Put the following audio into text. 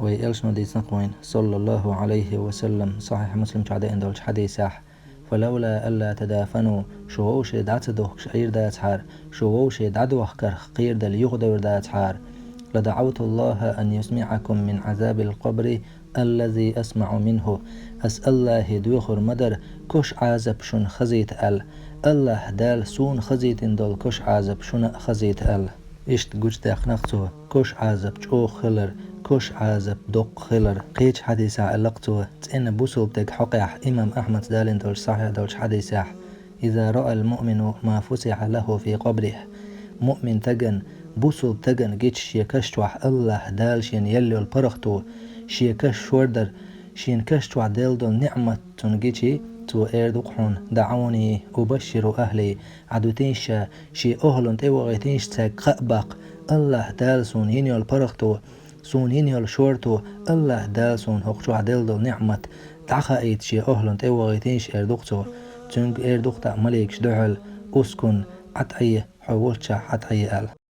ويلش نديس نقوين صلى الله عليه وسلم صحيح مسلم تعدين دولش حديثح فلولا ألا تدافنوا شووش دعتدوه شعير دات حار شووش دعدوه كرخير دل يغدور دات حار لدعوت الله أن يسمعكم من عذاب القبر الذي أسمع منه أسأل الله دوخر مدر كش عازب شن خزيت الله دال سون خزيت دول كش عازب شن خزيت إشت جوجت أخنقتو كش عازب جو خلر كش عازب دق خلر قيش حديث علقتو تإن بوسوب تك حقيح إمام أحمد دالين دول صحيح دولش حديث إذا رأى المؤمن ما فسح له في قبره مؤمن تجن بوسوب تجن جيتش شيكشتوح الله دالشين يلي البرختو شيكش وردر شين كشتوح ديلدون نعمة تنجيتشي تو اردوقحون دعوني أبشر أهلي عدوتينش شي أهلون تيوغيتينش تاك خأبق الله دالسون ينيو البرختو سون ينيو الشورتو الله دالسون هقشوح ديلدون نعمة تعخايت شي أهلون تيوغيتينش اردوقتو تنج اردوقتا مليكش دعل أسكن عطعي حولتش عطعي